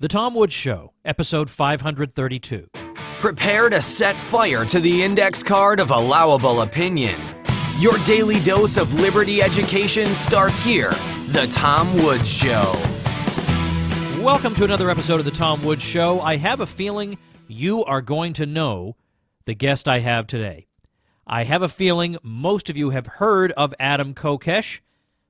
The Tom Woods Show, episode 532. Prepare to set fire to the index card of allowable opinion. Your daily dose of liberty education starts here. The Tom Woods Show. Welcome to another episode of The Tom Woods Show. I have a feeling you are going to know the guest I have today. I have a feeling most of you have heard of Adam Kokesh,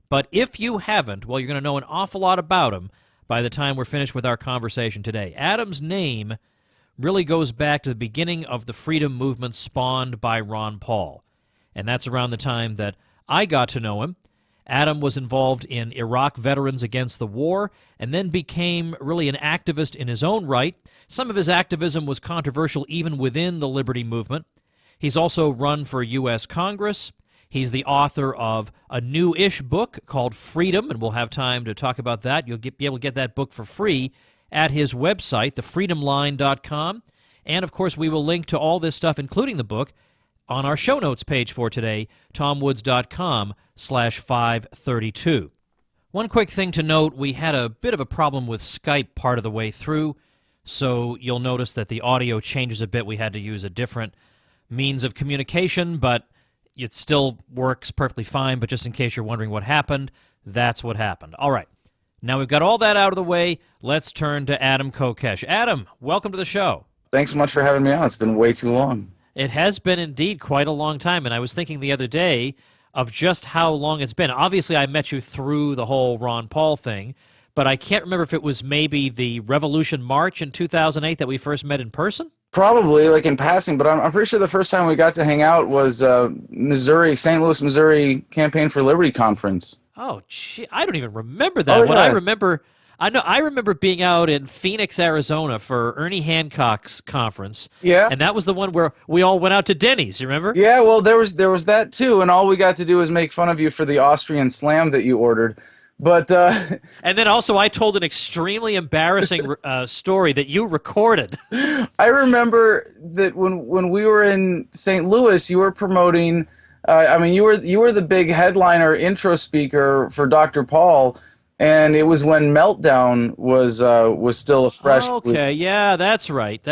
but if you haven't, well, you're going to know an awful lot about him by the time we're finished with our conversation today. Adam's name really goes back to the beginning of the freedom movement spawned by Ron Paul, and that's around the time that I got to know him. Adam was involved in Iraq Veterans Against the War and then became really an activist in his own right. Some of his activism was controversial even within the liberty movement. He's also run for U.S. Congress. He's the author of a new-ish book called Freedom, and we'll have time to talk about that. You'll be able to get that book for free at his website, thefreedomline.com. And, of course, we will link to all this stuff, including the book, on our show notes page for today, tomwoods.com/532. One quick thing to note, we had a bit of a problem with Skype part of the way through, so you'll notice that the audio changes a bit. We had to use a different means of communication, but it still works perfectly fine. But just in case you're wondering what happened, that's what happened. All right. Now we've got all that out of the way, let's turn to Adam Kokesh. Adam, welcome to the show. Thanks so much for having me on. It's been way too long. It has been indeed quite a long time, and I was thinking the other day of just how long it's been. Obviously, I met you through the whole Ron Paul thing, but I can't remember if it was maybe the Revolution March in 2008 that we first met in person? Probably, like in passing, but I'm pretty sure the first time we got to hang out was St. Louis, Missouri Campaign for Liberty Conference. Oh, gee, I don't even remember that. What I remember, I remember being out in Phoenix, Arizona for Ernie Hancock's conference. Yeah. And that was the one where we all went out to Denny's, you remember? Yeah, well, there was that too, and all we got to do was make fun of you for the Austrian slam that you ordered. But and then also I told an extremely embarrassing story that you recorded. I remember that when we were in St. Louis, you were promoting. You were the big headliner intro speaker for Dr. Paul, and it was when Meltdown was still a fresh. Okay, yeah, that's right.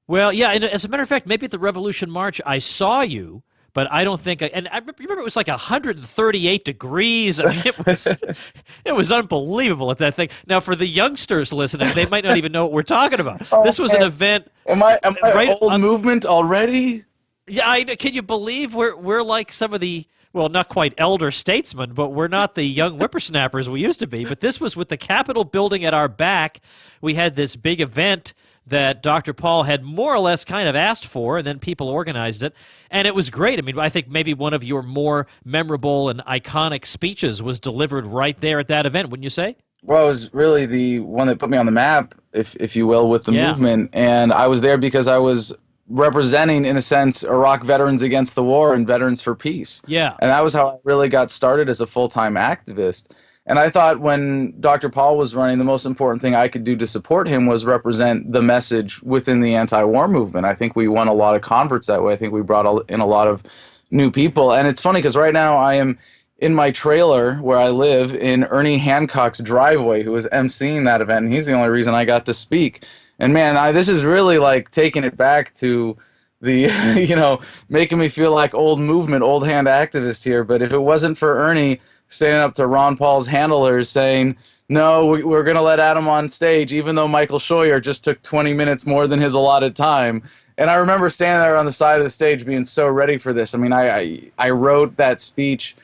Well, yeah, and as a matter of fact, maybe at the Revolution March I saw you. But I don't think, and I remember it was like 138 degrees. I mean, it was unbelievable at that thing. Now, for the youngsters listening, they might not even know what we're talking about. This was an event. Am I right old movement already? Yeah, can you believe we're like some of the, well, not quite elder statesmen, but we're not the young whippersnappers we used to be. But this was with the Capitol building at our back. We had this big event that Dr. Paul had more or less kind of asked for, and then people organized it, and it was great. I mean, I think maybe one of your more memorable and iconic speeches was delivered right there at that event, wouldn't you say? Well, it was really the one that put me on the map, if you will, with the movement, and I was there because I was representing, in a sense, Iraq Veterans Against the War and Veterans for Peace. Yeah. And that was how I really got started as a full-time activist. And I thought when Dr. Paul was running, the most important thing I could do to support him was represent the message within the anti-war movement. I think we won a lot of converts that way. I think we brought in a lot of new people. And it's funny because right now I am in my trailer where I live in Ernie Hancock's driveway, who was emceeing that event, and he's the only reason I got to speak. And man, this is really like taking it back to the, making me feel like old movement, old hand activist here. But if it wasn't for Ernie standing up to Ron Paul's handlers saying, no, we're going to let Adam on stage, even though Michael Scheuer just took 20 minutes more than his allotted time. And I remember standing there on the side of the stage being so ready for this. I mean, I wrote that speech,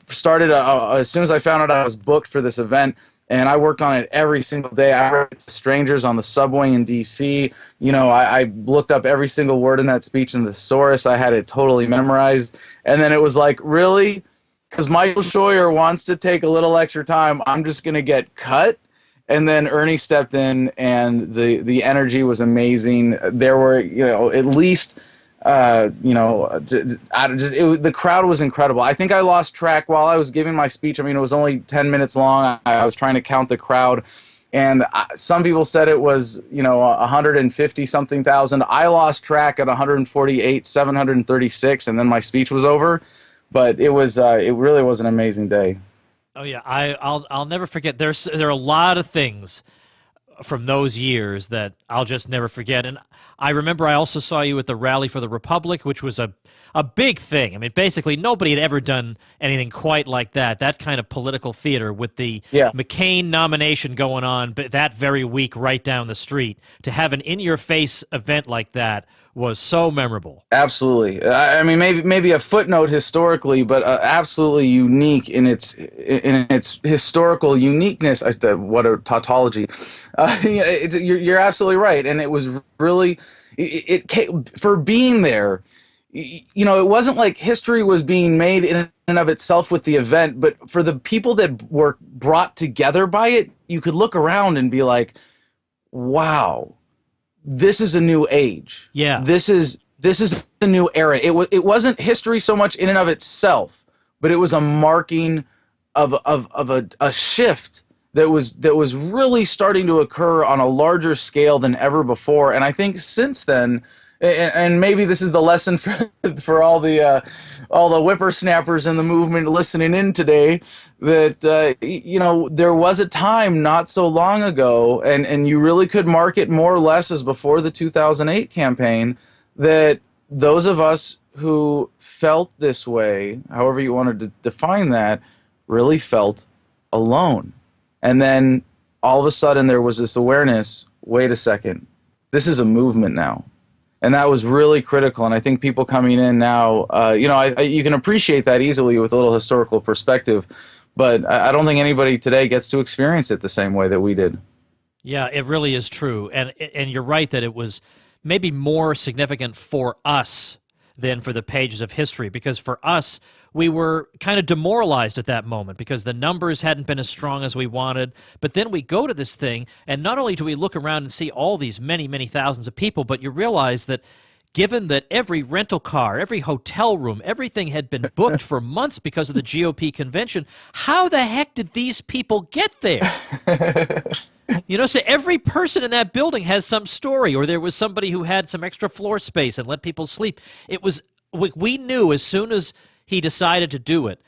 started as soon as I found out I was booked for this event, and I worked on it every single day. I wrote to strangers on the subway in D.C. I looked up every single word in that speech in the thesaurus. I had it totally memorized. And then it was like, really? Because Michael Scheuer wants to take a little extra time, I'm just going to get cut. And then Ernie stepped in, and the energy was amazing. There were, at least, the crowd was incredible. I think I lost track while I was giving my speech. I mean, it was only 10 minutes long. I was trying to count the crowd. And some people said it was, 150-something thousand. I lost track at 148,736, and then my speech was over. But it really was an amazing day. Oh yeah, I'll never forget. There are a lot of things from those years that I'll just never forget. And I remember I also saw you at the Rally for the Republic, which was a big thing. I mean, basically nobody had ever done anything quite like that. That kind of political theater with the McCain nomination going on but that very week right down the street. To have an in-your-face event like that was so memorable. Absolutely. I mean, maybe a footnote historically, but absolutely unique in its historical uniqueness. What a tautology! You're absolutely right, and it was really it came, for being there. You know, it wasn't like history was being made in and of itself with the event, but for the people that were brought together by it, you could look around and be like, "Wow, this is a new age. Yeah, this is a new era." It wasn't history so much in and of itself, but it was a marking of a shift that was really starting to occur on a larger scale than ever before. And I think since then, and maybe this is the lesson for all the whippersnappers in the movement listening in today, that you know, there was a time not so long ago, and you really could mark it more or less as before the 2008 campaign, that those of us who felt this way, however you wanted to define that, really felt alone. And then all of a sudden there was this awareness, wait a second, this is a movement now. And that was really critical. And I think people coming in now, you know, you can appreciate that easily with a little historical perspective, but I don't think anybody today gets to experience it the same way that we did. Yeah, it really is true. And you're right that it was maybe more significant for us than for the pages of history, because for us, we were kind of demoralized at that moment because the numbers hadn't been as strong as we wanted. But then we go to this thing, and not only do we look around and see all these many, many thousands of people, but you realize that given that every rental car, every hotel room, everything had been booked for months because of the GOP convention, how the heck did these people get there? You know, so every person in that building has some story, or there was somebody who had some extra floor space and let people sleep. It was, we knew as soon as he decided to do it,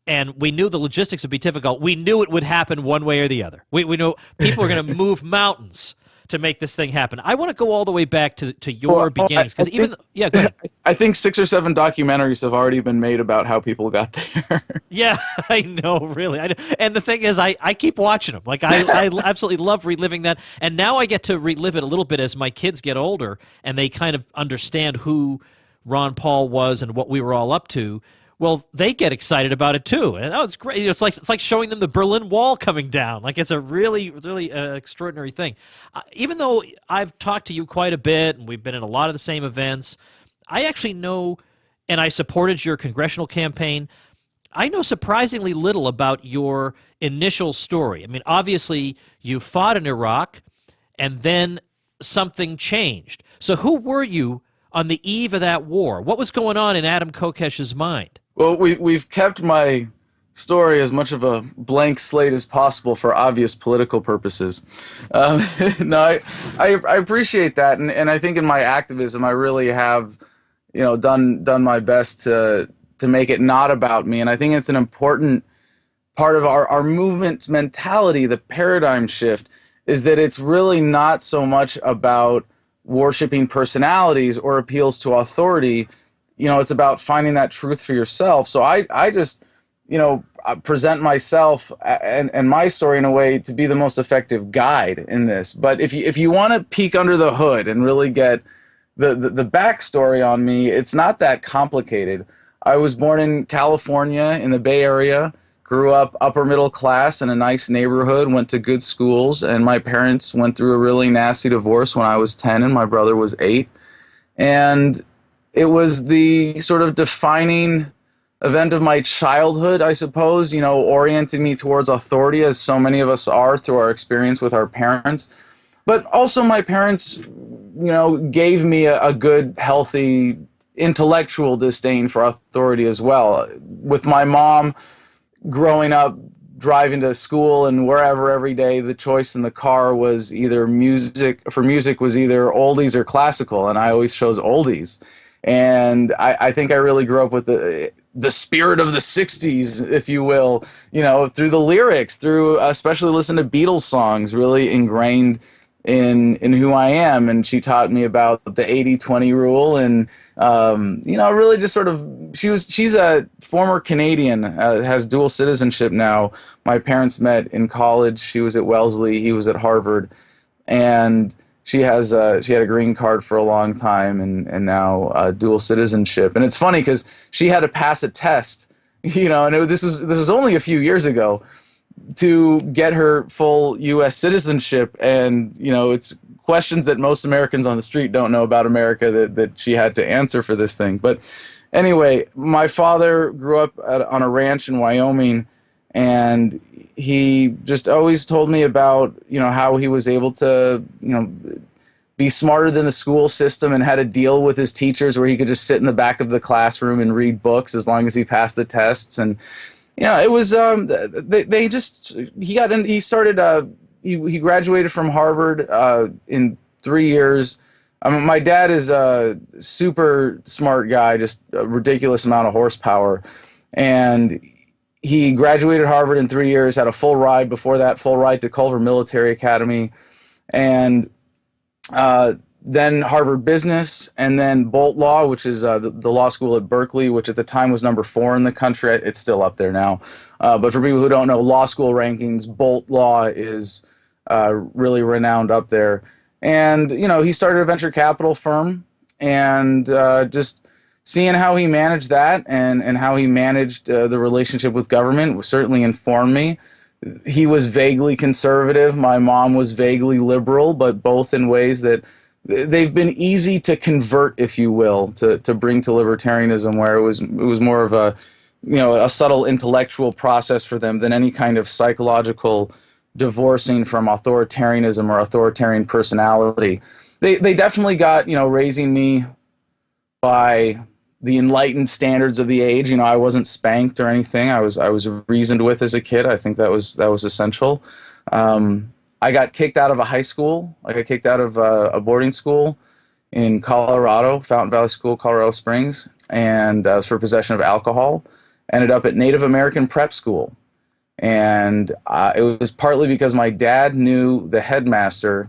and we knew the logistics would be difficult, we knew it would happen one way or the other. We knew people were going to move mountains to make this thing happen. I want to go all the way back to your beginnings, because go ahead. I think 6 or 7 documentaries have already been made about how people got there. Yeah, I know, really. And the thing is, I keep watching them. Like, I absolutely love reliving that. And now I get to relive it a little bit as my kids get older, and they kind of understand who Ron Paul was and what we were all up to. Well, they get excited about it too, and that was great. It's like showing them the Berlin Wall coming down. Like, it's a really, really extraordinary thing. Even though I've talked to you quite a bit, and we've been in a lot of the same events, I actually know, and I supported your congressional campaign, I know surprisingly little about your initial story. I mean, obviously, you fought in Iraq, and then something changed. So who were you on the eve of that war? What was going on in Adam Kokesh's mind? Well, we've kept my story as much of a blank slate as possible for obvious political purposes. No, I appreciate that, and I think in my activism I really have, you know, done my best to make it not about me, and I think it's an important part of our movement's mentality. The paradigm shift is that it's really not so much about worshiping personalities or appeals to authority. You know, it's about finding that truth for yourself. So I just, you know, present myself and my story in a way to be the most effective guide in this. But if you want to peek under the hood and really get the backstory on me, it's not that complicated. I was born in California in the Bay Area, grew up upper middle class in a nice neighborhood, went to good schools, and my parents went through a really nasty divorce when I was 10 and my brother was 8. And it was the sort of defining event of my childhood, I suppose, you know, orienting me towards authority, as so many of us are through our experience with our parents. But also my parents, you know, gave me a good, healthy, intellectual disdain for authority as well. With my mom growing up, driving to school and wherever every day, the choice in the car was either music was either oldies or classical, and I always chose oldies. And I think I really grew up with the spirit of the 60s, if you will, through the lyrics, through especially listen to Beatles songs, really ingrained in who I am. And she taught me about the 80-20 rule, and really just sort of, she's a former Canadian, has dual citizenship now. My parents met in college. She was at Wellesley, he was at Harvard, and she had a green card for a long time, and now dual citizenship. And it's funny because she had to pass a test, and this was only a few years ago, to get her full U.S. citizenship. And it's questions that most Americans on the street don't know about America that she had to answer for this thing. But anyway, my father grew up on a ranch in Wyoming, and he just always told me about how he was able to be smarter than the school system and how to deal with his teachers, where he could just sit in the back of the classroom and read books as long as he passed the tests. And it was he graduated from Harvard in 3 years. My dad is a super smart guy, just a ridiculous amount of horsepower, and he graduated Harvard in 3 years, had a full ride before that, full ride to Culver Military Academy, and then Harvard Business, and then Bolt Law, which is the law school at Berkeley, which at the time was number 4 in the country. It's still up there now. But for people who don't know law school rankings, Bolt Law is really renowned up there. And, he started a venture capital firm, and just seeing how he managed that and how he managed the relationship with government certainly informed me. He was vaguely conservative. My mom was vaguely liberal, but both in ways that they've been easy to convert, if you will, to bring to libertarianism, where it was more of a subtle intellectual process for them than any kind of psychological divorcing from authoritarianism or authoritarian personality. They definitely got, raising me by the enlightened standards of the age. I wasn't spanked or anything. I was reasoned with as a kid. I think that was essential. I got kicked out of a high school. I got kicked out of a boarding school in Colorado, Fountain Valley School, Colorado Springs, and was for possession of alcohol. Ended up at Native American prep school. And it was partly because my dad knew the headmaster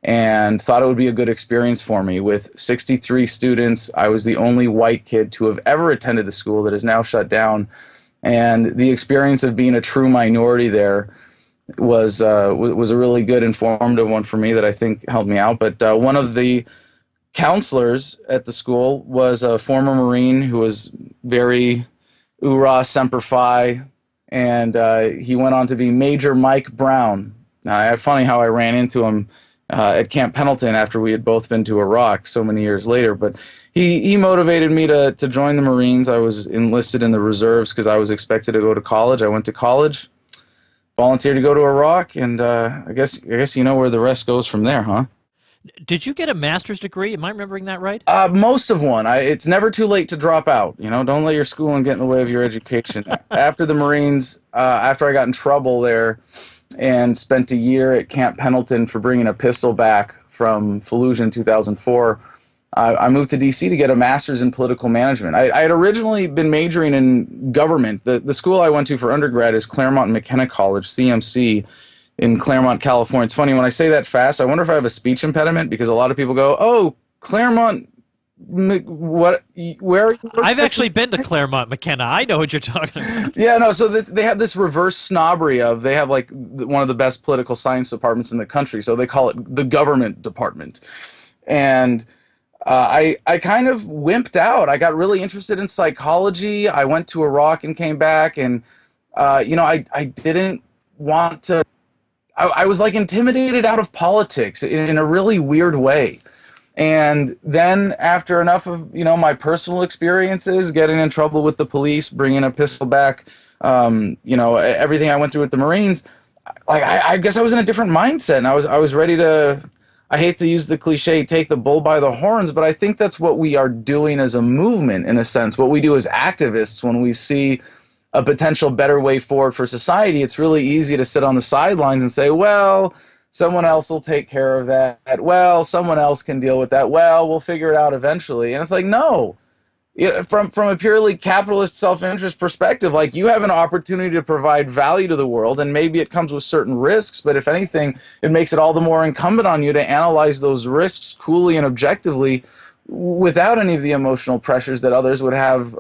and thought it would be a good experience for me. With 63 students, I was the only white kid to have ever attended the school that is now shut down. And the experience of being a true minority there was a really good, informative one for me that I think helped me out. But one of the counselors at the school was a former Marine who was very oorah, semper fi, and he went on to be Major Mike Brown. Now, funny how I ran into him at Camp Pendleton after we had both been to Iraq so many years later. But he motivated me to join the Marines. I was enlisted in the reserves because I was expected to go to college. I went to college, volunteered to go to Iraq, and I guess you know where the rest goes from there, huh? Did you get a master's degree? Am I remembering that right? Most of one. It's never too late to drop out. Don't let your schooling get in the way of your education. After the Marines, after I got in trouble there and spent a year at Camp Pendleton for bringing a pistol back from Fallujah in 2004, I moved to D.C. to get a master's in political management. I had originally been majoring in government. The school I went to for undergrad is Claremont McKenna College, CMC, in Claremont, California. It's funny, when I say that fast, I wonder if I have a speech impediment, because a lot of people go, "Oh, Claremont, what? Where?" I've actually been to Claremont McKenna. I know what you're talking about. Yeah, no. So they have this reverse snobbery of, they have like one of the best political science departments in the country, so they call it the government department. And I kind of wimped out. I got really interested in psychology. I went to Iraq and came back, and I didn't want to. I was like intimidated out of politics in a really weird way. And then after enough of, my personal experiences, getting in trouble with the police, bringing a pistol back, everything I went through with the Marines, I guess I was in a different mindset, and I was ready to, I hate to use the cliche, take the bull by the horns, but I think that's what we are doing as a movement, in a sense. What we do as activists when we see a potential better way forward for society, it's really easy to sit on the sidelines and say, well, someone else will take care of that. Well, someone else can deal with that. Well, we'll figure it out eventually. And it's like, no, from a purely capitalist self-interest perspective, like, you have an opportunity to provide value to the world, and maybe it comes with certain risks, but if anything, it makes it all the more incumbent on you to analyze those risks coolly and objectively without any of the emotional pressures that others would have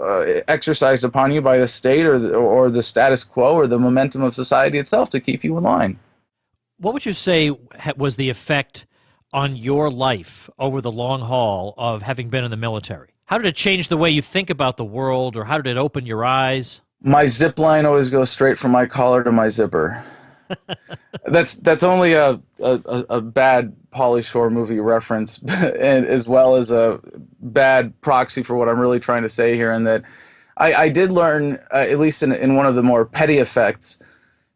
exercised upon you by the state or the status quo or the momentum of society itself to keep you in line. What would you say was the effect on your life over the long haul of having been in the military? How did it change the way you think about the world, or how did it open your eyes? My zip line always goes straight from my collar to my zipper. That's only a bad Pauly Shore movie reference, and as well as a bad proxy for what I'm really trying to say here. And that I did learn, at least in one of the more petty effects,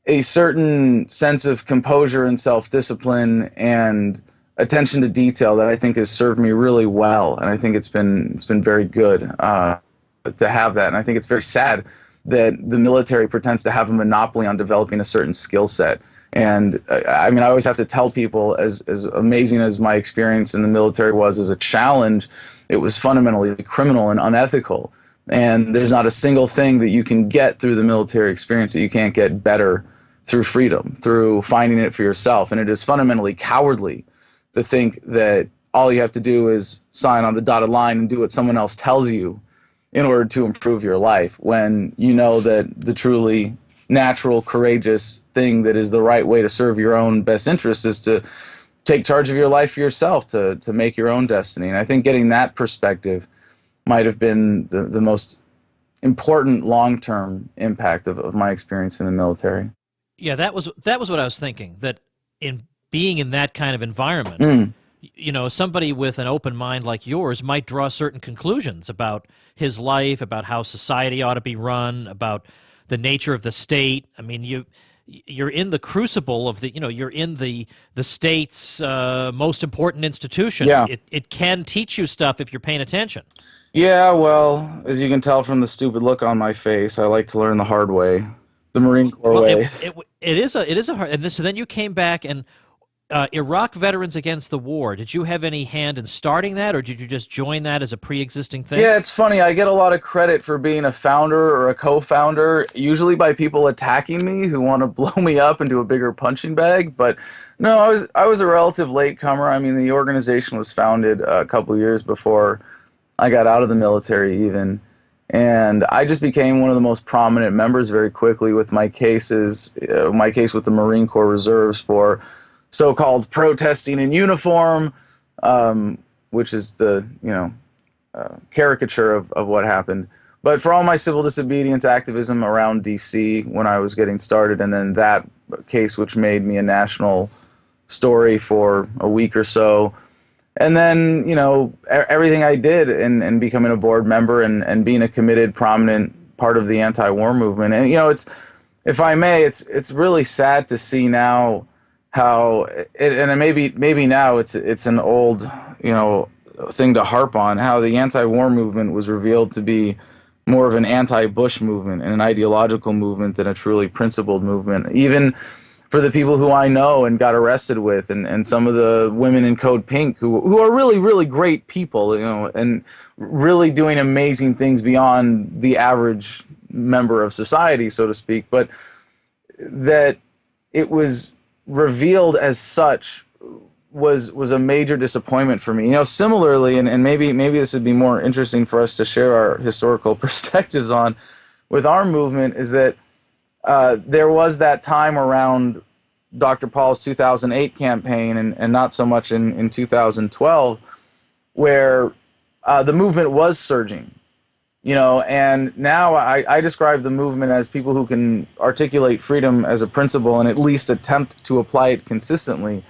a certain sense of composure and self-discipline and attention to detail that I think has served me really well, and I think it's been very good to have that. And I think it's very sad that the military pretends to have a monopoly on developing a certain skill set. And I mean, I always have to tell people, as amazing as my experience in the military was as a challenge, it was fundamentally criminal and unethical. And there's not a single thing that you can get through the military experience that you can't get better through freedom, through finding it for yourself. And it is fundamentally cowardly to think that all you have to do is sign on the dotted line and do what someone else tells you in order to improve your life, when you know that the truly natural, courageous thing that is the right way to serve your own best interests is to take charge of your life for yourself, to make your own destiny. And I think getting that perspective might have been the most important long-term impact of my experience in the military. Yeah, that was what I was thinking, that in being in that kind of environment, somebody with an open mind like yours might draw certain conclusions about his life, about how society ought to be run, about the nature of the state. I mean, you're in the crucible of you're in the state's most important institution. Yeah. It can teach you stuff if you're paying attention. Yeah, well, as you can tell from the stupid look on my face, I like to learn the hard way, the Marine Corps way. It is a hard. And so then you came back and. Iraq Veterans Against the War, did you have any hand in starting that, or did you just join that as a pre-existing thing? Yeah, it's funny. I get a lot of credit for being a founder or a co-founder, usually by people attacking me who want to blow me up into a bigger punching bag. But no, I was a relative latecomer. I mean, the organization was founded a couple years before I got out of the military even. And I just became one of the most prominent members very quickly with my case with the Marine Corps Reserves for so-called protesting in uniform, which is the caricature of what happened. But for all my civil disobedience activism around D.C. when I was getting started, and then that case which made me a national story for a week or so, and then everything I did and becoming a board member and being a committed, prominent part of the anti-war movement. And it's, if I may, it's really sad to see now how and maybe now it's an old thing to harp on, how the anti-war movement was revealed to be more of an anti-Bush movement and an ideological movement than a truly principled movement, even for the people who I know and got arrested with, and some of the women in Code Pink who are really, really great people, and really doing amazing things beyond the average member of society, so to speak. But that it was revealed as such was a major disappointment for me. Similarly, and maybe this would be more interesting for us to share our historical perspectives on with our movement, is that there was that time around Dr. Paul's 2008 campaign and not so much in 2012 where the movement was surging. And now I describe the movement as people who can articulate freedom as a principle and at least attempt to apply it consistently.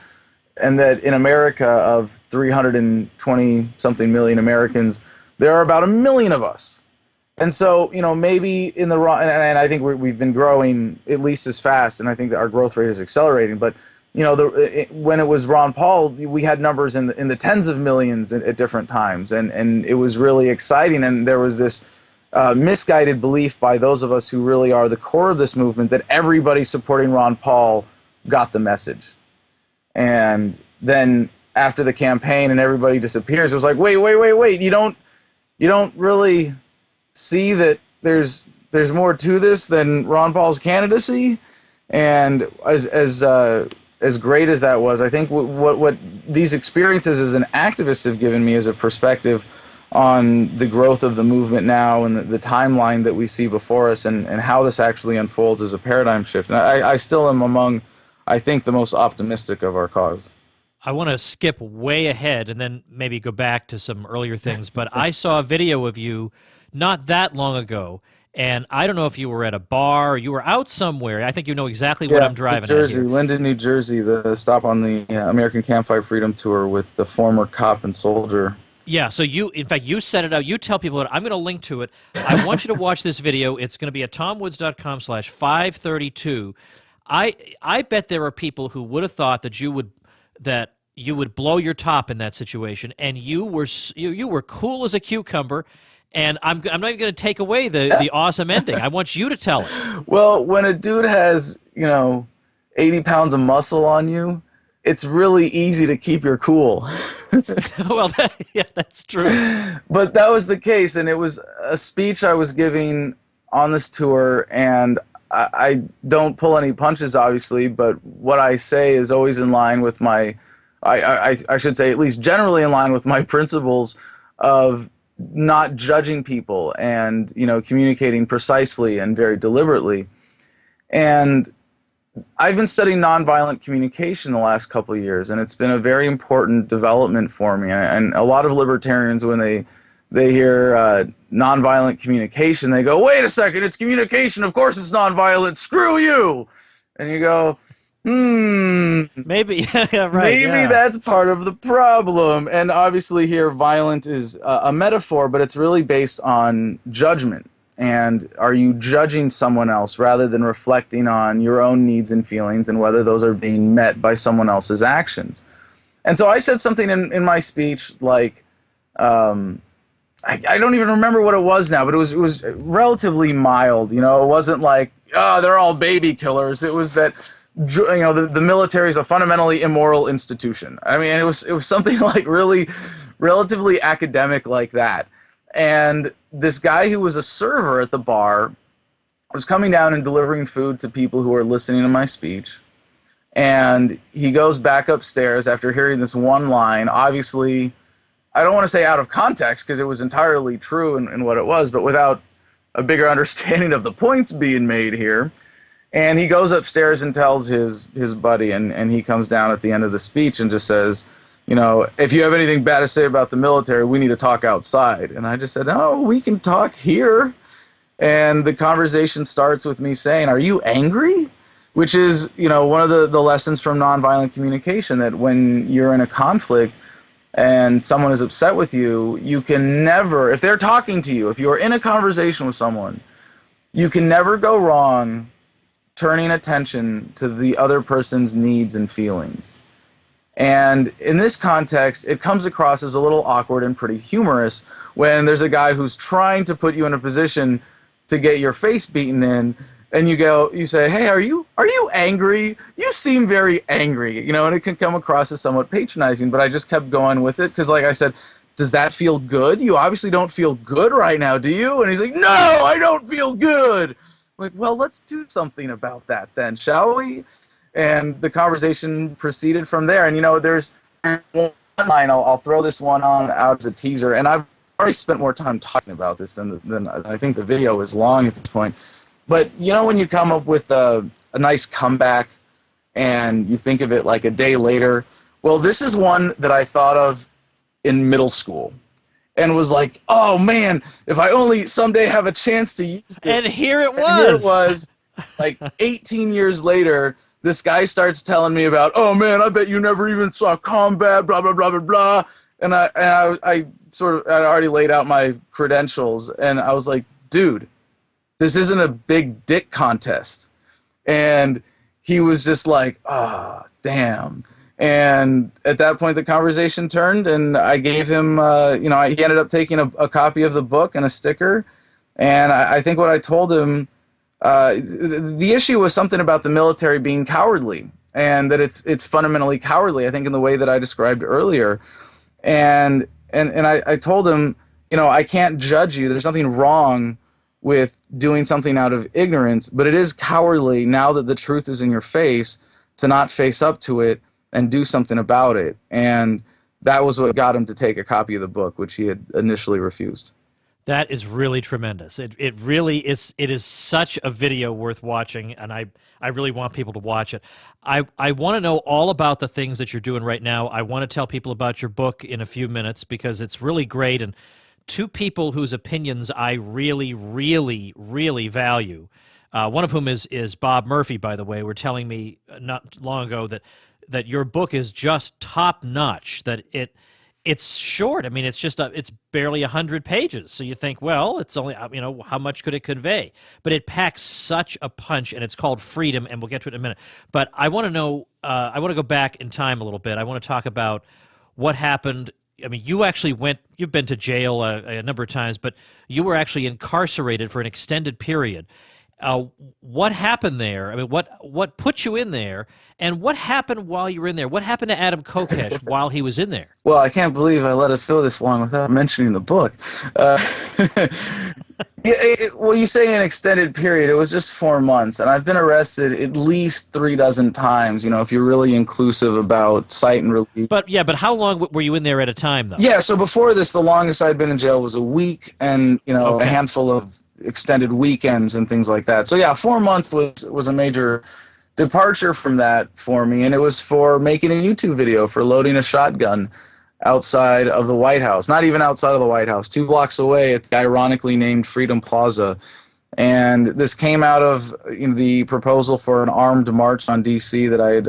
And that in America, of 320-something million Americans, there are about 1 million of us. And so, maybe in the wrong, and I think we've been growing at least as fast, and I think that our growth rate is accelerating. But when it was Ron Paul, we had numbers in the tens of millions at different times, and it was really exciting. And there was this misguided belief by those of us who really are the core of this movement that everybody supporting Ron Paul got the message. And then after the campaign and everybody disappears, it was like, wait, you don't you don't really see that there's more to this than Ron Paul's candidacy. And as great as that was, I think what these experiences as an activist have given me is a perspective on the growth of the movement now and the timeline that we see before us, and how this actually unfolds as a paradigm shift. And I still am among, I think, the most optimistic of our cause. I want to skip way ahead and then maybe go back to some earlier things, but I saw a video of you not that long ago, and I don't know if you were at a bar or you were out somewhere. I think you know exactly what I'm driving New Jersey, at here. Linden, New Jersey, the stop on the American Campfire Freedom Tour with the former cop and soldier. Yeah, so in fact, you set it out. You tell people that I'm going to link to it. I want you to watch this video. It's going to be at tomwoods.com/532. I bet there are people who would have thought that you would blow your top in that situation, and you were cool as a cucumber. And I'm not even going to take away the awesome ending. I want you to tell it. Well, when a dude has 80 pounds of muscle on you, it's really easy to keep your cool. Well, yeah, that's true. But that was the case, and it was a speech I was giving on this tour, and I don't pull any punches, obviously, but what I say is always in line with my, I should say at least generally in line with my principles of not judging people and, communicating precisely and very deliberately. And I've been studying nonviolent communication the last couple of years, and it's been a very important development for me. And a lot of libertarians, when they hear nonviolent communication, they go, wait a second, it's communication. Of course it's nonviolent. Screw you. And you go, maybe, yeah, right, maybe that's part of the problem. And obviously here, violent is a metaphor, but it's really based on judgment. And are you judging someone else rather than reflecting on your own needs and feelings and whether those are being met by someone else's actions? And so I said something in my speech like, I don't even remember what it was now, but it was relatively mild. It wasn't like, they're all baby killers. It was that, the military is a fundamentally immoral institution. I mean, it was something like really relatively academic like that. And this guy who was a server at the bar was coming down and delivering food to people who were listening to my speech. And he goes back upstairs after hearing this one line. Obviously, I don't want to say out of context because it was entirely true in what it was, but without a bigger understanding of the points being made here. And he goes upstairs and tells his buddy, and he comes down at the end of the speech and just says, if you have anything bad to say about the military, we need to talk outside. And I just said, no, we can talk here. And the conversation starts with me saying, are you angry? Which is, one of the lessons from nonviolent communication, that when you're in a conflict and someone is upset with you, you can never, if they're talking to you, if you're in a conversation with someone, you can never go wrong turning attention to the other person's needs and feelings. And in this context, it comes across as a little awkward and pretty humorous when there's a guy who's trying to put you in a position to get your face beaten in, and you say, hey, are you angry? You seem very angry, and it can come across as somewhat patronizing, but I just kept going with it because, like I said, does that feel good? You obviously don't feel good right now, do you? And he's like, no, I don't feel good. I'm like, well, let's do something about that then, shall we? And the conversation proceeded from there. And, there's one line, I'll throw this one out as a teaser, and I've already spent more time talking about this than I think the video is long at this point. But, when you come up with a nice comeback and you think of it like a day later, well, this is one that I thought of in middle school and was like, oh, man, if I only someday have a chance to use this. And here it was. And here it was, like 18 years later. This guy starts telling me about, oh man, I bet you never even saw combat, blah, blah, blah, blah, blah. And I sort of had already laid out my credentials, and I was like, dude, this isn't a big dick contest. And he was just like, damn. And at that point, the conversation turned, and I gave him, he ended up taking a copy of the book and a sticker. And I think what I told him, the issue was something about the military being cowardly, and that it's fundamentally cowardly, I think, in the way that I described earlier. And I told him, I can't judge you. There's nothing wrong with doing something out of ignorance, but it is cowardly now that the truth is in your face to not face up to it and do something about it. And that was what got him to take a copy of the book, which he had initially refused. That is really tremendous. It really is. It is such a video worth watching, and I really want people to watch it. I want to know all about the things that you're doing right now. I want to tell people about your book in a few minutes because it's really great, and two people whose opinions I really, really, really value. One of whom is Bob Murphy, by the way. Were telling me not long ago that your book is just top notch. That it's short. I mean, it's barely 100 pages. So you think, well, it's only, how much could it convey? But it packs such a punch, and it's called Freedom, and we'll get to it in a minute. But I want to know, I want to go back in time a little bit. I want to talk about what happened. I mean, you've been to jail a number of times, but you were actually incarcerated for an extended period. What happened there? I mean, what put you in there, and what happened while you were in there? What happened to Adam Kokesh while he was in there? Well, I can't believe I let us go this long without mentioning the book. Well, you say an extended period. It was just 4 months, and I've been arrested at least 36 times, if you're really inclusive about cite and release. But how long were you in there at a time, though? Yeah, so before this, the longest I'd been in jail was a week, and, Okay. a handful of extended weekends and things like that. So yeah, 4 months was a major departure from that for me, and it was for making a YouTube video for loading a shotgun outside of the White House. Not even outside of the White House, 2 blocks away at the ironically named Freedom Plaza. And this came out of the proposal for an armed march on D.C. that I had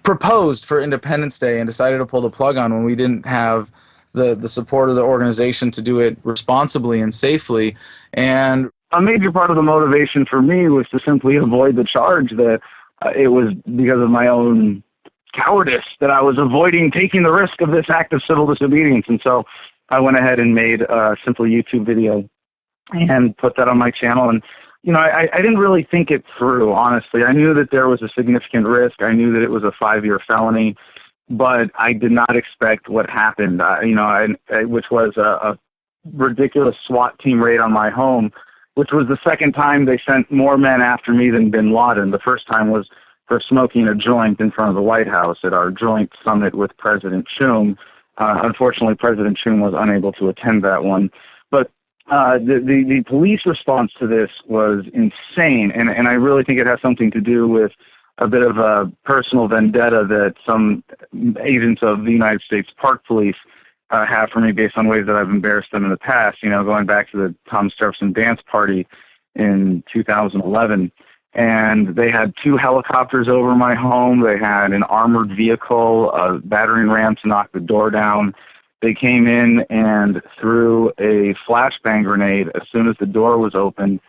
proposed for Independence Day and decided to pull the plug on when we didn't have the support of the organization to do it responsibly and safely. And a major part of the motivation for me was to simply avoid the charge that it was because of my own cowardice that I was avoiding taking the risk of this act of civil disobedience. And so I went ahead and made a simple YouTube video and put that on my channel. And, I didn't really think it through, honestly. I knew that there was a significant risk. I knew that it was a 5-year felony. But I did not expect what happened, which was a ridiculous SWAT team raid on my home, which was the second time they sent more men after me than bin Laden. The first time was for smoking a joint in front of the White House at our joint summit with President Chum. Unfortunately, President Chum was unable to attend that one. But the police response to this was insane, and I really think it has something to do with a bit of a personal vendetta that some agents of the United States Park Police have for me based on ways that I've embarrassed them in the past, going back to the Thomas Jefferson dance party in 2011. And they had 2 helicopters over my home. They had an armored vehicle, a battering ram to knock the door down. They came in and threw a flashbang grenade as soon as the door was opened.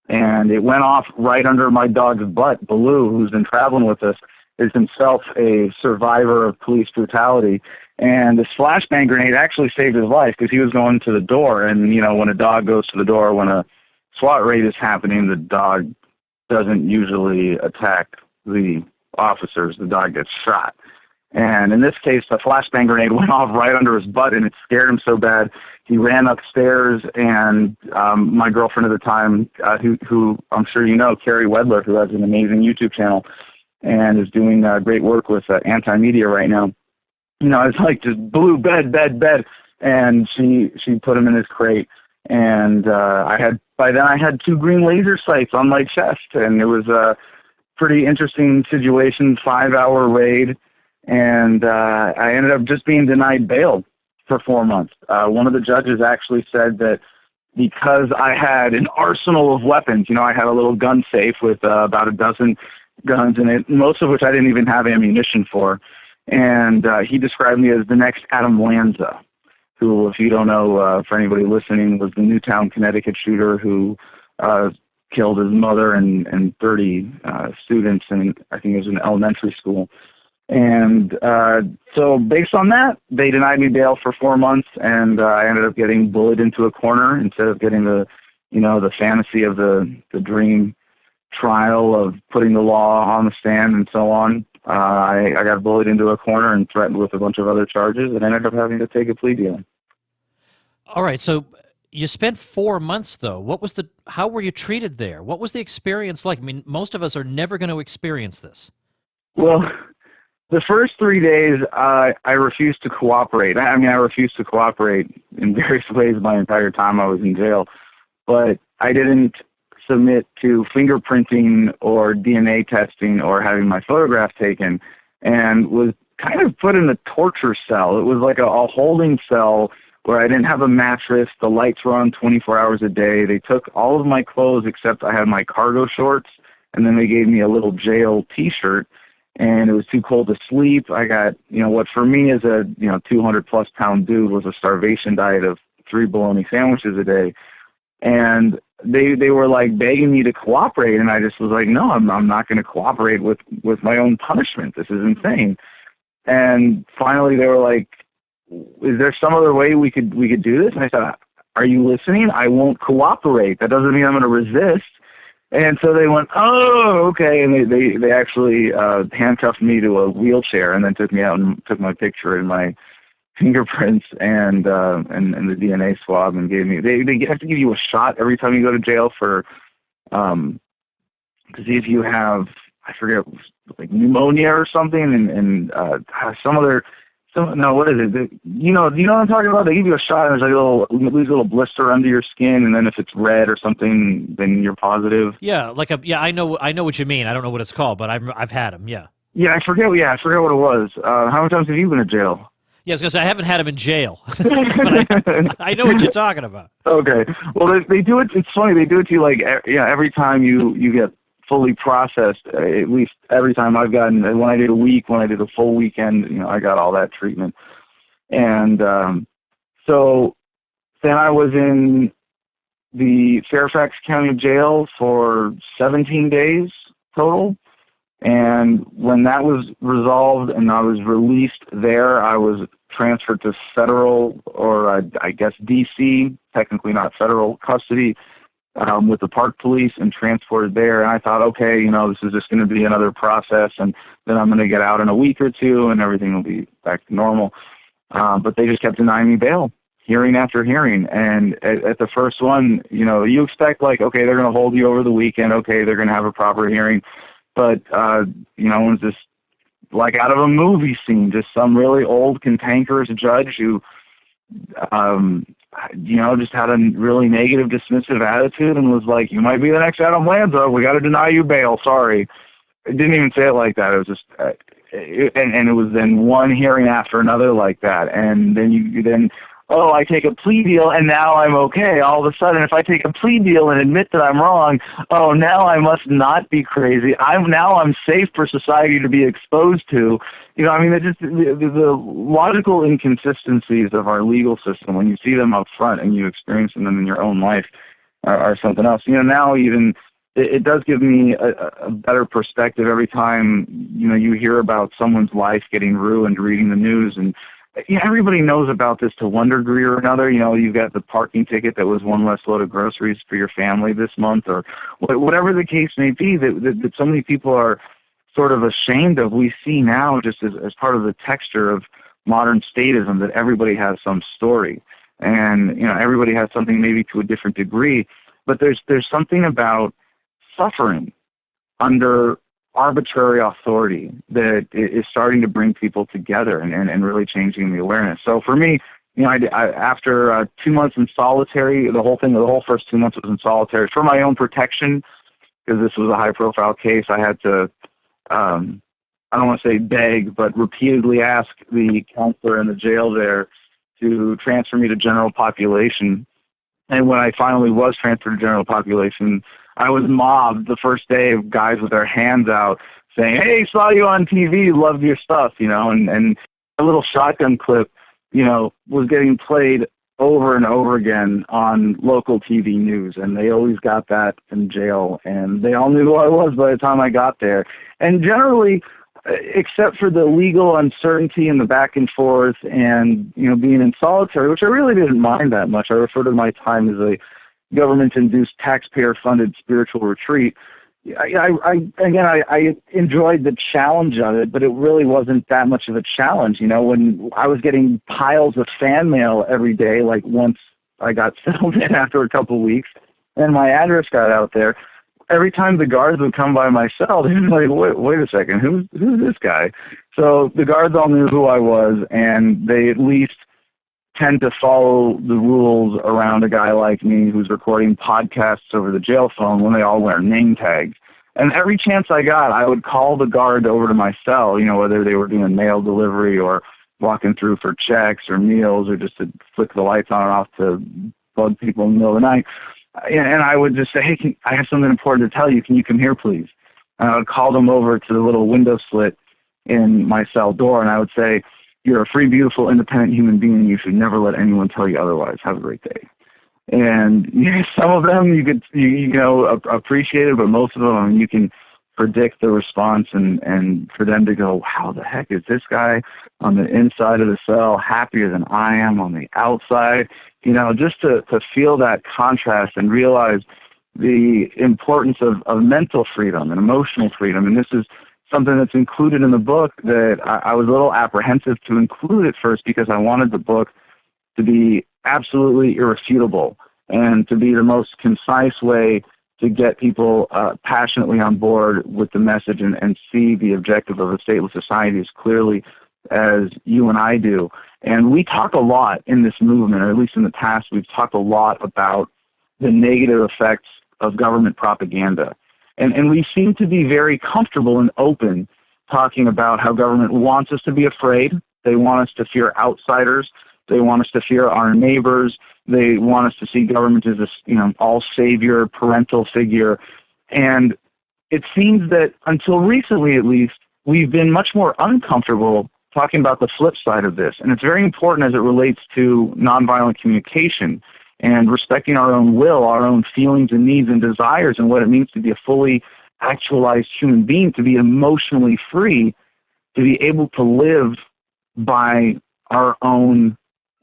And it went off right under my dog's butt. Baloo, who's been traveling with us, is himself a survivor of police brutality. And this flashbang grenade actually saved his life because he was going to the door. And, when a dog goes to the door, when a SWAT raid is happening, the dog doesn't usually attack the officers. The dog gets shot. And in this case, the flashbang grenade went off right under his butt, and it scared him so bad he ran upstairs. And my girlfriend at the time, who I'm sure Carrie Wedler, who has an amazing YouTube channel and is doing great work with anti-media right now, it's like just blew bed, and she put him in his crate. And by then I had 2 green laser sights on my chest, and it was a pretty interesting situation, 5-hour raid. And I ended up just being denied bail for 4 months. One of the judges actually said that because I had an arsenal of weapons, I had a little gun safe with about a dozen guns in it, most of which I didn't even have ammunition for. And he described me as the next Adam Lanza, who, if you don't know, for anybody listening, was the Newtown, Connecticut shooter who killed his mother and 30 students, and I think it was an elementary school. And so based on that, they denied me bail for 4 months, and I ended up getting bullied into a corner instead of getting the fantasy of the dream trial of putting the law on the stand and so on. I got bullied into a corner and threatened with a bunch of other charges, and ended up having to take a plea deal. All right, so you spent 4 months, though. How were you treated there? What was the experience like? I mean, most of us are never going to experience this. Well, the first 3 days, I refused to cooperate. I mean, I refused to cooperate in various ways my entire time I was in jail. But I didn't submit to fingerprinting or DNA testing or having my photograph taken, and was kind of put in a torture cell. It was like a holding cell where I didn't have a mattress. The lights were on 24 hours a day. They took all of my clothes except I had my cargo shorts, and then they gave me a little jail T-shirt, and it was too cold to sleep. I got, what for me as a 200-plus pound dude was a starvation diet of 3 bologna sandwiches a day. And they were like begging me to cooperate, and I just was like, no, I'm not going to cooperate with my own punishment. This is insane. And finally they were like, is there some other way we could do this? And I said, are you listening? I won't cooperate. That doesn't mean I'm going to resist. And so they went, oh, okay. And they actually handcuffed me to a wheelchair and then took me out and took my picture and my fingerprints and the DNA swab and gave me. They have to give you a shot every time you go to jail for to see if you have, I forget, like pneumonia or something, and what is it? You know what I'm talking about? They give you a shot and there's like a little blister under your skin, and then if it's red or something, then you're positive. Yeah, I know what you mean. I don't know what it's called, but I've had them. Yeah. Yeah, I forget what it was. How many times have you been to jail? Yeah, I was going to say, I haven't had him in jail, but I know what you're talking about. Okay. Well, they do it. It's funny. They do it to you like, every time you get fully processed, at least every time I've gotten, when I did a week, when I did a full weekend, I got all that treatment. And so then I was in the Fairfax County Jail for 17 days total. And when that was resolved and I was released there, I was transferred to federal, or I guess D.C., technically not federal custody, with the Park Police, and transported there. And I thought, okay, this is just going to be another process, and then I'm going to get out in a week or two and everything will be back to normal. But they just kept denying me bail, hearing after hearing. And at the first one, you expect like, okay, they're going to hold you over the weekend. Okay, they're going to have a proper hearing. But, it was just like out of a movie scene, just some really old, cantankerous judge who, just had a really negative, dismissive attitude and was like, you might be the next Adam Lanza. We got to deny you bail. Sorry. It didn't even say it like that. It was just, and it was then one hearing after another like that. And then I take a plea deal and now I'm okay. All of a sudden, if I take a plea deal and admit that I'm wrong, now I must not be crazy. I'm safe for society to be exposed to. It's just the logical inconsistencies of our legal system, when you see them up front and you experience them in your own life, are something else. Now even it does give me a better perspective every time, you hear about someone's life getting ruined, reading the news. And everybody knows about this to one degree or another. You've got the parking ticket that was one less load of groceries for your family this month, or whatever the case may be, that so many people are sort of ashamed of. We see now, just as part of the texture of modern statism, that everybody has some story, and everybody has something, maybe to a different degree, but there's something about suffering under arbitrary authority that is starting to bring people together and really changing the awareness. So for me, after 2 months in solitary, the whole first 2 months was in solitary for my own protection, because this was a high-profile case. I had to, I don't want to say beg, but repeatedly ask the counselor in the jail there to transfer me to general population. And when I finally was transferred to general population, I was mobbed the first day of guys with their hands out saying, hey, saw you on TV, loved your stuff, and a little shotgun clip, was getting played over and over again on local TV news, and they always got that in jail, and they all knew who I was by the time I got there. And generally, except for the legal uncertainty and the back and forth and, being in solitary, which I really didn't mind that much. I refer to my time as a government-induced, taxpayer-funded spiritual retreat. I enjoyed the challenge of it, but it really wasn't that much of a challenge. When I was getting piles of fan mail every day, like once I got settled in after a couple of weeks, and my address got out there. Every time the guards would come by my cell, they'd be like, wait a second, who's this guy? So the guards all knew who I was, and they at least tend to follow the rules around a guy like me who's recording podcasts over the jail phone when they all wear name tags. And every chance I got, I would call the guard over to my cell, whether they were doing mail delivery or walking through for checks or meals or just to flick the lights on and off to bug people in the middle of the night. And I would just say, hey, I have something important to tell you. Can you come here, please? And I would call them over to the little window slit in my cell door, and I would say, you're a free, beautiful, independent human being. You should never let anyone tell you otherwise. Have a great day. And some of them you could appreciate it, but most of them you can predict the response, and for them to go, how the heck is this guy on the inside of the cell happier than I am on the outside? Just to feel that contrast and realize the importance of mental freedom and emotional freedom. And this is something that's included in the book that I was a little apprehensive to include at first because I wanted the book to be absolutely irrefutable and to be the most concise way to get people passionately on board with the message and see the objective of a stateless society as clearly as you and I do. And we talk a lot in this movement, or at least in the past, we've talked a lot about the negative effects of government propaganda. And we seem to be very comfortable and open talking about how government wants us to be afraid. They want us to fear outsiders. They want us to fear our neighbors. They want us to see government as this, all savior, parental figure. And it seems that until recently, at least, we've been much more uncomfortable talking about the flip side of this. And it's very important as it relates to nonviolent communication and respecting our own will, our own feelings and needs and desires, and what it means to be a fully actualized human being, to be emotionally free, to be able to live by our own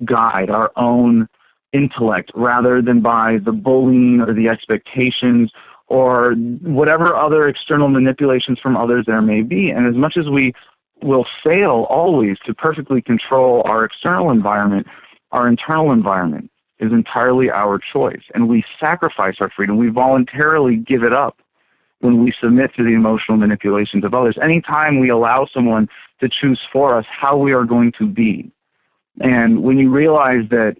guide, our own intellect, rather than by the bullying or the expectations or whatever other external manipulations from others there may be. And as much as we will fail always to perfectly control our external environment, our internal environment is entirely our choice. And we sacrifice our freedom. We voluntarily give it up when we submit to the emotional manipulations of others. Anytime we allow someone to choose for us how we are going to be. And when you realize that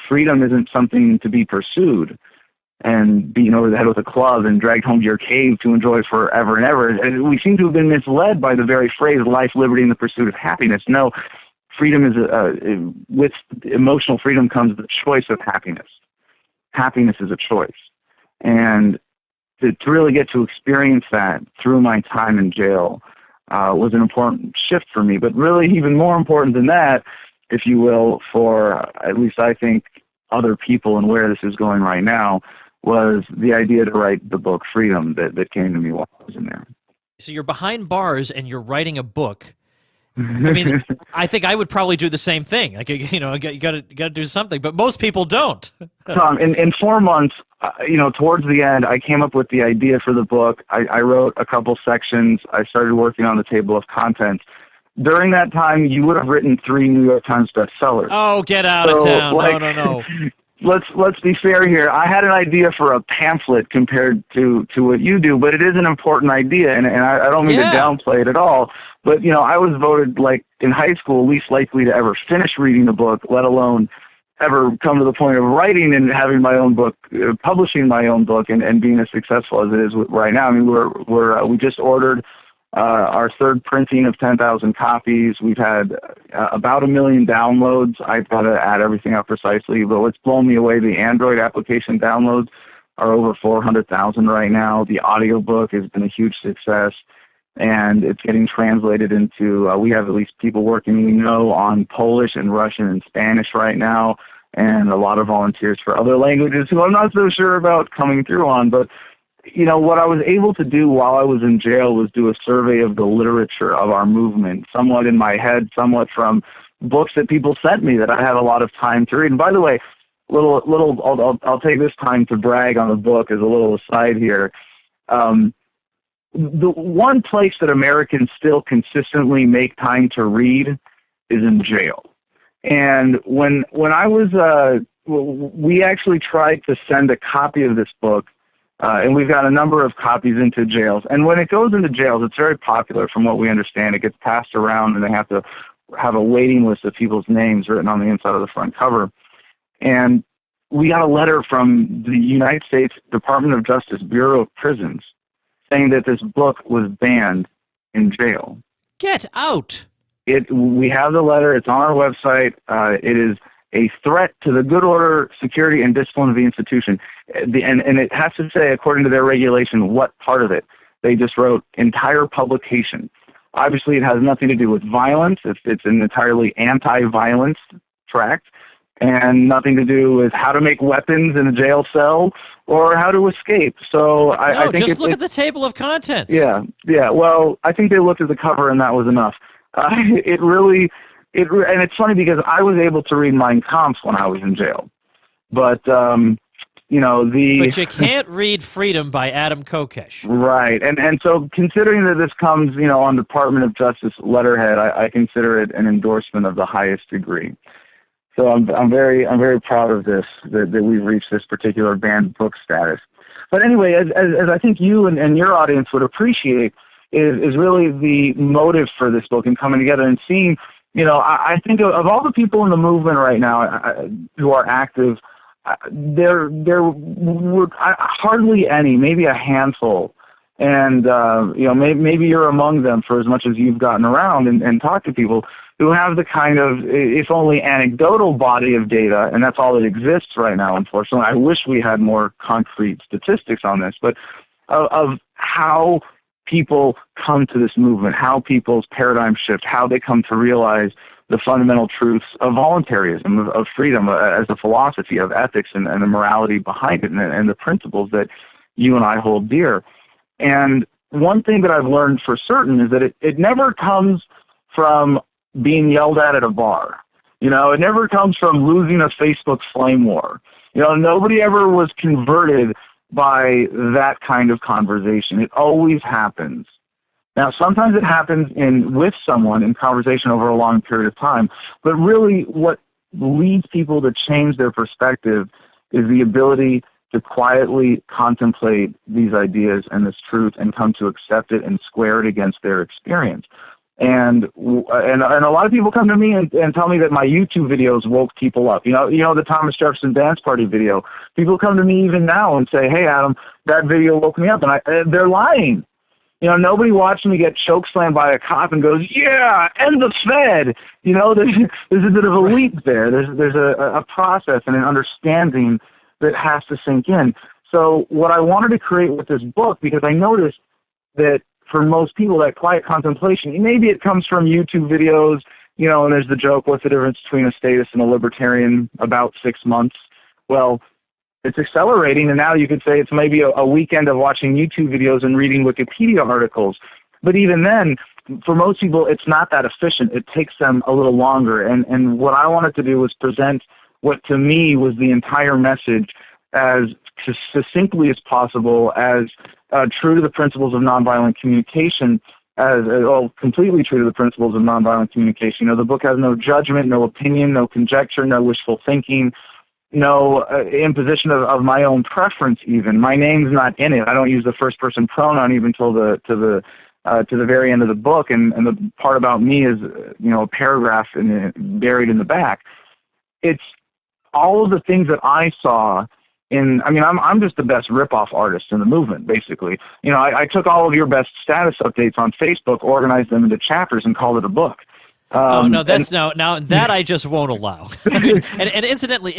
freedom isn't something to be pursued and beaten over the head with a club and dragged home to your cave to enjoy forever and ever, and we seem to have been misled by the very phrase, life, liberty, and the pursuit of happiness. No, freedom is with emotional freedom comes the choice of happiness. Happiness is a choice. And to really get to experience that through my time in jail was an important shift for me. But really even more important than that, if you will, for at least I think other people and where this is going right now, was the idea to write the book Freedom that came to me while I was in there. So you're behind bars and you're writing a book. I mean, I think I would probably do the same thing. Like, you got to do something, but most people don't. Tom, in 4 months, towards the end, I came up with the idea for the book. I wrote a couple sections. I started working on the table of contents. During that time, you would have written 3 New York Times bestsellers. Oh, get out of town! No. Let's be fair here. I had an idea for a pamphlet compared to what you do, but it is an important idea, and I don't mean to downplay it at all. But I was voted, like, in high school, least likely to ever finish reading the book, let alone ever come to the point of writing and having my own book, publishing my own book, and being as successful as it is right now. I mean, we just ordered our 3rd printing of 10,000 copies. We've had about 1 million downloads. I've got to add everything up precisely, but what's blown me away, the Android application downloads are over 400,000 right now. The audiobook has been a huge success, and it's getting translated into, we have at least people working we know on Polish and Russian and Spanish right now, and a lot of volunteers for other languages who I'm not so sure about coming through on. But what I was able to do while I was in jail was do a survey of the literature of our movement, somewhat in my head, somewhat from books that people sent me that I had a lot of time to read. And by the way, I'll take this time to brag on the book as a little aside here. The one place that Americans still consistently make time to read is in jail. And when I was we actually tried to send a copy of this book, and we've got a number of copies into jails. And when it goes into jails, it's very popular from what we understand. It gets passed around, and they have to have a waiting list of people's names written on the inside of the front cover. And we got a letter from the United States Department of Justice Bureau of Prisons saying that this book was banned in jail. Get out! We have the letter. It's on our website. It is a threat to the good order, security, and discipline of the institution. And it has to say, according to their regulation, what part of it. They just wrote entire publication. Obviously, it has nothing to do with violence. It's an entirely anti-violence tract, and nothing to do with how to make weapons in a jail cell or how to escape. So I think just look at the table of contents. Yeah. Well, I think they looked at the cover and that was enough. And it's funny because I was able to read Mein Kampf when I was in jail, but But you can't read Freedom by Adam Kokesh. Right, and so considering that this comes, on Department of Justice letterhead, I consider it an endorsement of the highest degree. So I'm very proud of this, that we've reached this particular banned book status. But anyway, as I think you and your audience would appreciate, is really the motive for this book and coming together and seeing, I think of all the people in the movement right now who are active, there were hardly any, maybe a handful. And, maybe you're among them for as much as you've gotten around and talked to people who have the kind of, if only anecdotal body of data, and that's all that exists right now, unfortunately. I wish we had more concrete statistics on this, but of how people come to this movement, how people's paradigm shift, how they come to realize the fundamental truths of voluntarism, of freedom as a philosophy, of ethics and the morality behind it, and the principles that you and I hold dear. And one thing that I've learned for certain is that it never comes from being yelled at a bar. It never comes from losing a Facebook flame war. Nobody ever was converted by that kind of conversation. It always happens. Now, sometimes it happens with someone in conversation over a long period of time, but really what leads people to change their perspective is the ability to quietly contemplate these ideas and this truth and come to accept it and square it against their experience. And a lot of people come to me and tell me that my YouTube videos woke people up. The Thomas Jefferson Dance Party video. People come to me even now and say, "Hey, Adam, that video woke me up," and they're lying. Nobody watched me get chokeslammed by a cop and goes, "Yeah, end the Fed." There's a bit of a leap there. There's a process and an understanding that has to sink in. So what I wanted to create with this book, because I noticed that for most people, that quiet contemplation, maybe it comes from YouTube videos, and there's the joke, what's the difference between a statist and a libertarian? About 6 months. Well, it's accelerating, and now you could say it's maybe a weekend of watching YouTube videos and reading Wikipedia articles. But even then, for most people, it's not that efficient. It takes them a little longer. And what I wanted to do was present what to me was the entire message as succinctly as possible, as true to the principles of nonviolent communication, completely true to the principles of nonviolent communication. The book has no judgment, no opinion, no conjecture, no wishful thinking, no imposition of my own preference even. My name's not in it. I don't use the first person pronoun even till to the very end of the book, and the part about me is a paragraph buried in the back. It's all of the things that I saw I'm just the best rip-off artist in the movement, basically. I took all of your best status updates on Facebook, organized them into chapters, and called it a book. Now that I just won't allow. and incidentally,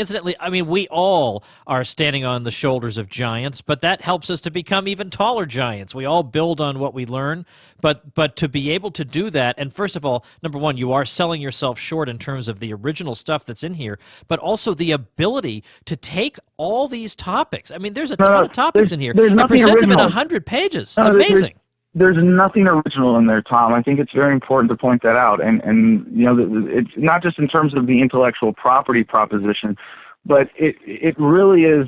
we all are standing on the shoulders of giants, but that helps us to become even taller giants. We all build on what we learn, but to be able to do that, and first of all, number one, you are selling yourself short in terms of the original stuff that's in here, but also the ability to take all these topics. There's a ton of topics in here. I present them in 100 pages. It's amazing. There's nothing original in there, Tom. I think it's very important to point that out. And it's not just in terms of the intellectual property proposition, but it really is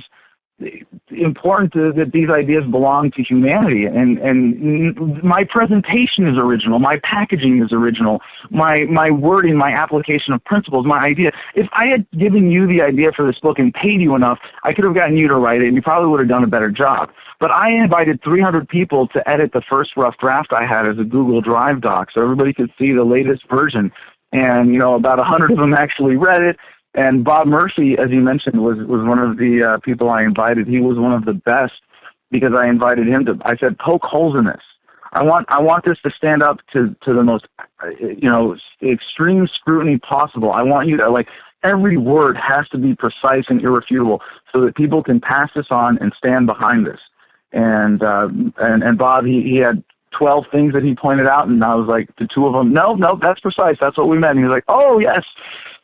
important that these ideas belong to humanity. And my presentation is original. My packaging is original. My wording, my application of principles, my idea. If I had given you the idea for this book and paid you enough, I could have gotten you to write it, and you probably would have done a better job. But I invited 300 people to edit the first rough draft I had as a Google Drive doc so everybody could see the latest version. And, about 100 of them actually read it. And Bob Murphy, as you mentioned, was one of the people I invited. He was one of the best because I invited him to. I said, poke holes in this. I want this to stand up to the most, extreme scrutiny possible. I want you to every word has to be precise and irrefutable so that people can pass this on and stand behind this. And Bob, he had 12 things that he pointed out, and I was like, to two of them, no, that's precise. That's what we meant. And he was like, oh yes.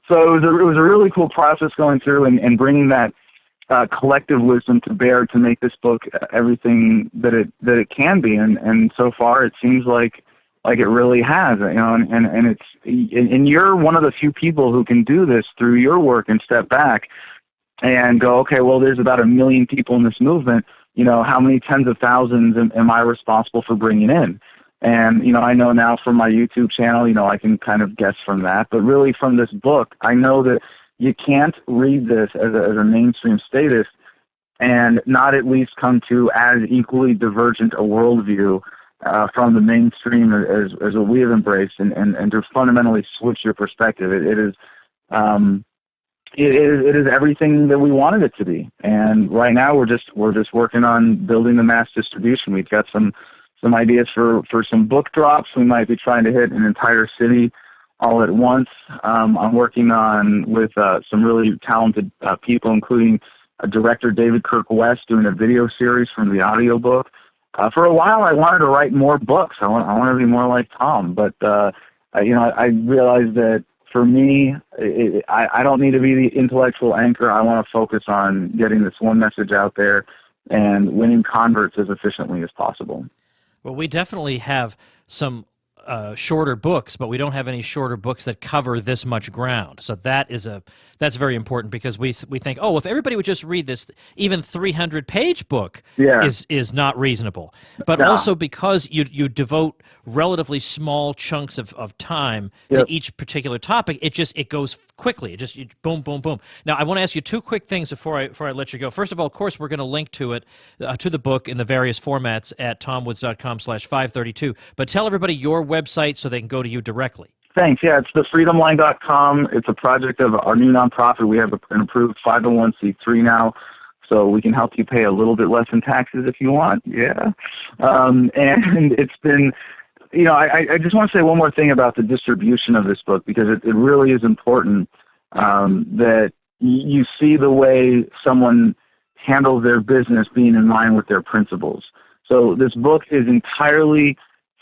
So it was a really cool process going through and bringing that collective wisdom to bear to make this book everything that it can be. And so far it seems like it really has, and you're one of the few people who can do this through your work and step back and go, okay, well, there's about 1 million people in this movement. How many tens of thousands am I responsible for bringing in? And, I know now from my YouTube channel, I can kind of guess from that. But really from this book, I know that you can't read this as a mainstream statist and not at least come to as equally divergent a worldview from the mainstream as what we have embraced and to fundamentally switch your perspective. It is everything that we wanted it to be. And right now we're just working on building the mass distribution. We've got some ideas for some book drops. We might be trying to hit an entire city all at once. I'm working on with some really talented people, including director David Kirk West, doing a video series from the audiobook. For a while, I wanted to write more books. I want to be more like Tom, but I realized that for me, I don't need to be the intellectual anchor. I want to focus on getting this one message out there and winning converts as efficiently as possible. Well, we definitely have some shorter books, but we don't have any shorter books that cover this much ground. So that's very important because we think, oh, if everybody would just read this, even 300-page book is not reasonable. But also because you devote relatively small chunks of time to each particular topic, it goes quickly. It just boom, boom, boom. Now, I want to ask you two quick things before I let you go. First of all, of course, we're going to link to it, to the book in the various formats at tomwoods.com/532. But tell everybody your website so they can go to you directly. Thanks. Yeah, it's thefreedomline.com. It's a project of our new nonprofit. We have an approved 501c3 now, so we can help you pay a little bit less in taxes if you want. Yeah. And it's been, I just want to say one more thing about the distribution of this book, because it really is important that you see the way someone handles their business being in line with their principles. So this book is entirely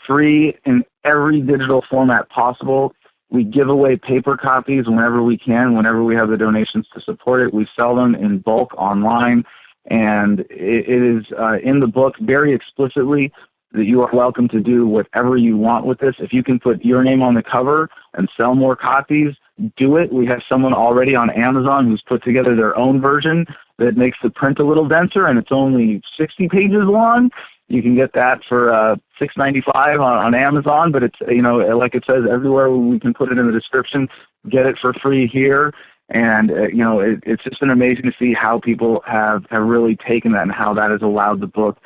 free in every digital format possible. We give away paper copies whenever we can, whenever we have the donations to support it. We sell them in bulk online, and it is in the book very explicitly that you are welcome to do whatever you want with this. If you can put your name on the cover and sell more copies, do it. We have someone already on Amazon who's put together their own version that makes the print a little denser, and it's only 60 pages long. You can get that for $6.95 on Amazon, but it's, like it says everywhere, we can put it in the description. Get it for free here, and it's just been amazing to see how people have really taken that and how that has allowed the book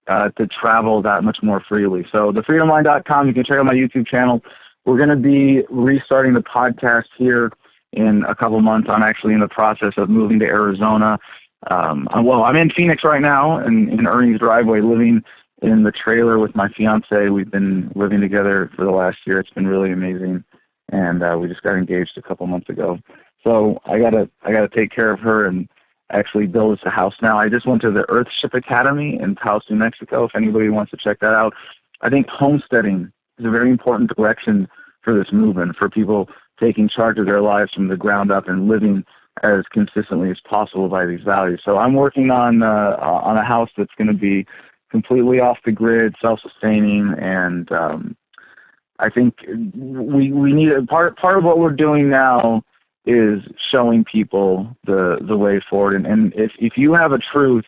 to travel that much more freely. So thefreedomline.com, you can check out my YouTube channel. We're going to be restarting the podcast here in a couple months. I'm actually in the process of moving to Arizona. I'm in Phoenix right now, in Ernie's driveway, living in the trailer with my fiance. We've been living together for the last year. It's been really amazing, and we just got engaged a couple months ago. So I gotta take care of her and actually build us a house now. I just went to the Earthship Academy in Taos, New Mexico. If anybody wants to check that out, I think homesteading is a very important direction for this movement, for people taking charge of their lives from the ground up and living as consistently as possible by these values. So I'm working on a house that's going to be completely off the grid, self-sustaining, and I think we need part of what we're doing now is showing people the way forward. And if you have a truth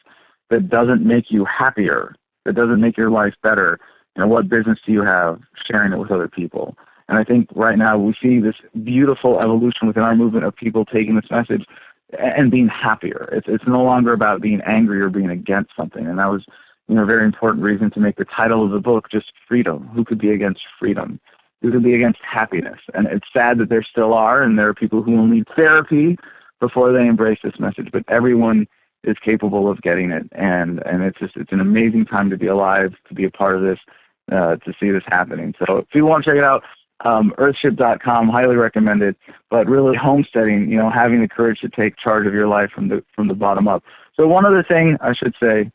that doesn't make you happier, that doesn't make your life better, what business do you have sharing it with other people? And I think right now we see this beautiful evolution within our movement of people taking this message and being happier. It's no longer about being angry or being against something. And that was, a very important reason to make the title of the book just freedom. Who could be against freedom? Who could be against happiness? And it's sad that there still are, and there are people who will need therapy before they embrace this message. But everyone is capable of getting it, and it's an amazing time to be alive, to be a part of this, to see this happening. So if you want to check it out, earthship.com, highly recommend it. But really, homesteading, having the courage to take charge of your life from the bottom up. So one other thing I should say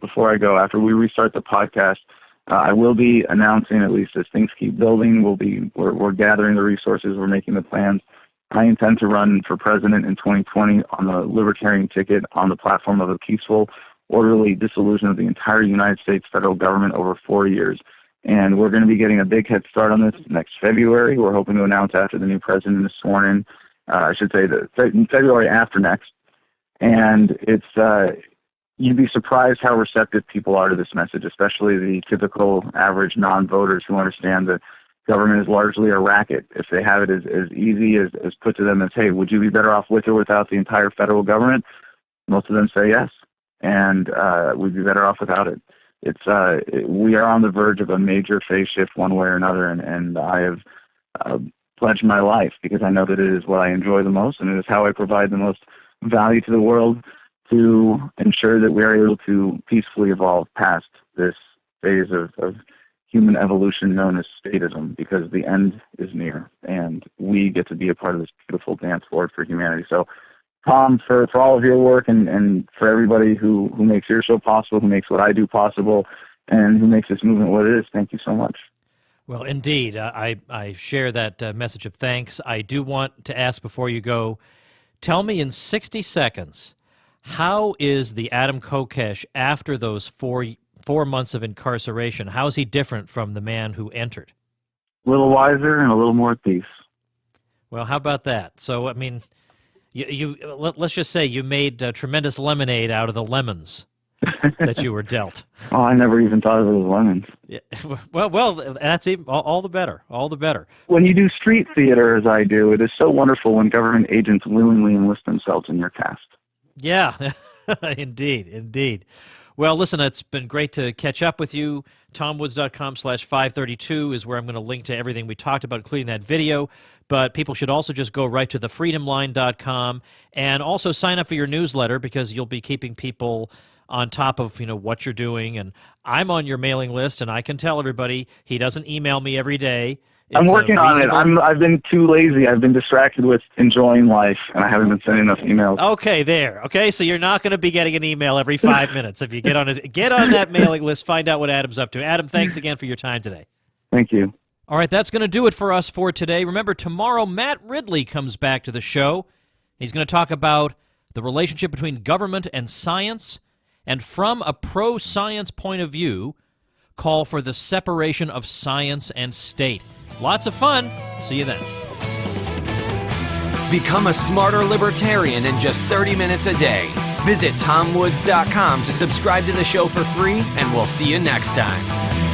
before I go, after we restart the podcast, I will be announcing, at least as things keep building, we're gathering the resources, we're making the plans. I intend to run for president in 2020 on the libertarian ticket on the platform of a peaceful, orderly dissolution of the entire United States federal government over 4 years. And we're going to be getting a big head start on this next February. We're hoping to announce after the new president is sworn in. I should say February after next. And it's you'd be surprised how receptive people are to this message, especially the typical average non-voters who understand that government is largely a racket. If they have it as easy as put to them as, hey, would you be better off with or without the entire federal government? Most of them say yes, and we'd be better off without it. We are on the verge of a major phase shift one way or another, and I have pledged my life because I know that it is what I enjoy the most, and it is how I provide the most value to the world to ensure that we are able to peacefully evolve past this phase of human evolution known as statism, because the end is near, and we get to be a part of this beautiful dance forward for humanity. So, Tom, for all of your work and for everybody who makes your show possible, who makes what I do possible, and who makes this movement what it is, thank you so much. Well, indeed, I share that message of thanks. I do want to ask before you go, tell me in 60 seconds, how is the Adam Kokesh after those four months of incarceration? How is he different from the man who entered? A little wiser and a little more at peace. Well, how about that? So, I mean, let's just say you made tremendous lemonade out of the lemons that you were dealt. Oh, I never even thought of it as lemons. Yeah. Well, that's even all the better. All the better. When you do street theater, as I do, it is so wonderful when government agents willingly enlist themselves in your cast. Yeah, indeed. Well, listen, it's been great to catch up with you. TomWoods.com/532 is where I'm going to link to everything we talked about, including that video. But people should also just go right to thefreedomline.com and also sign up for your newsletter, because you'll be keeping people on top of what you're doing. And I'm on your mailing list, and I can tell everybody he doesn't email me every day. I'm working on it. I've been too lazy. I've been distracted with enjoying life, and I haven't been sending enough emails. Okay, so you're not going to be getting an email every 5 minutes. If you get on that mailing list, find out what Adam's up to. Adam, thanks again for your time today. Thank you. All right, that's going to do it for us for today. Remember, tomorrow Matt Ridley comes back to the show. He's going to talk about the relationship between government and science, and from a pro-science point of view, call for the separation of science and state. Lots of fun. See you then. Become a smarter libertarian in just 30 minutes a day. Visit TomWoods.com to subscribe to the show for free, and we'll see you next time.